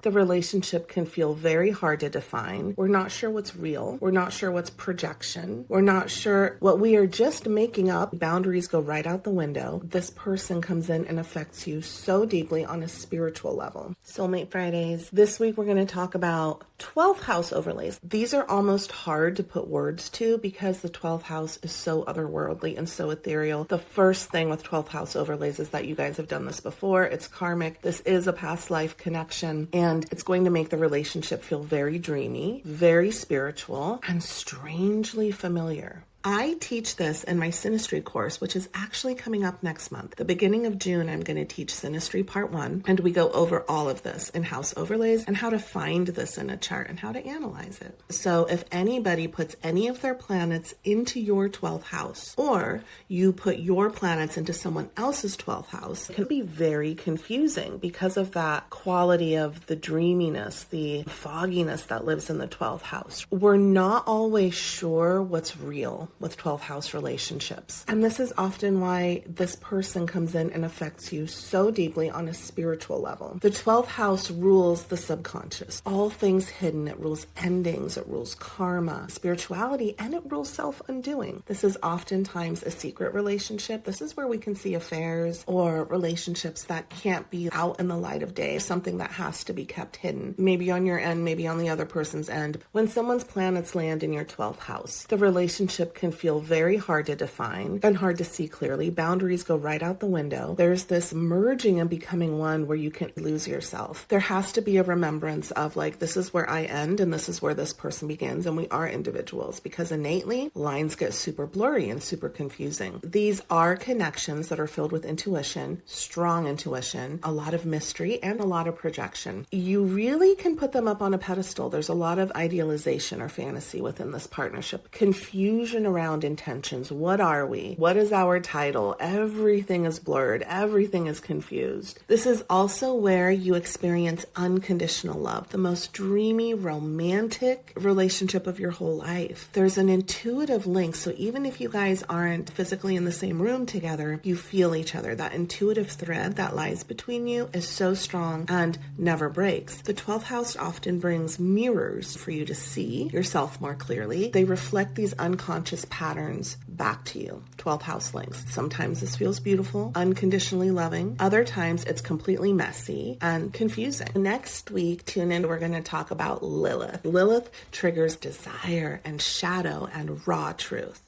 The relationship can feel very hard to define. We're not sure what's real. We're not sure what's projection. We're not sure what we are just making up. Boundaries go right out the window. This person comes in and affects you so deeply on a spiritual level. Soulmate Fridays. This week we're going to talk about 12th house overlays. These are almost hard to put words to because the 12th house is so otherworldly and so ethereal. The first thing with 12th house overlays is that you guys have done this before. It's karmic. This is a past life connection, and it's going to make the relationship feel very dreamy, very spiritual, and strangely familiar. I teach this in my Synastry course, which is actually coming up next month. The beginning of June, I'm going to teach Synastry Part One, and we go over all of this in house overlays and how to find this in a chart and how to analyze it. So if anybody puts any of their planets into your 12th house, or you put your planets into someone else's 12th house, it can be very confusing because of that quality of the dreaminess, the fogginess that lives in the 12th house. We're not always sure what's real with 12th house relationships. And this is often why this person comes in and affects you so deeply on a spiritual level. The 12th house rules the subconscious, all things hidden. It rules endings, it rules karma, spirituality, and it rules self-undoing. This is oftentimes a secret relationship. This is where we can see affairs or relationships that can't be out in the light of day, something that has to be kept hidden, maybe on your end, maybe on the other person's end. When someone's planets land in your 12th house, the relationship can feel very hard to define and hard to see clearly. Boundaries go right out the window. There's this merging and becoming one where you can lose yourself. There has to be a remembrance of like, this is where I end and this is where this person begins, and we are individuals, because innately lines get super blurry and super confusing. These are connections that are filled with intuition, strong intuition, a lot of mystery, and a lot of projection. You really can put them up on a pedestal. There's a lot of idealization or fantasy within this partnership. Confusion around intentions. What are we? What is our title? Everything is blurred. Everything is confused. This is also where you experience unconditional love, the most dreamy, romantic relationship of your whole life. There's an intuitive link. So even if you guys aren't physically in the same room together, you feel each other. That intuitive thread that lies between you is so strong and never breaks. The 12th house often brings mirrors for you to see yourself more clearly. They reflect these unconscious patterns back to you. 12th house links. Sometimes this feels beautiful, unconditionally loving. Other times it's completely messy and confusing. Next week, tune in. We're going to talk about Lilith. Lilith triggers desire and shadow and raw truth.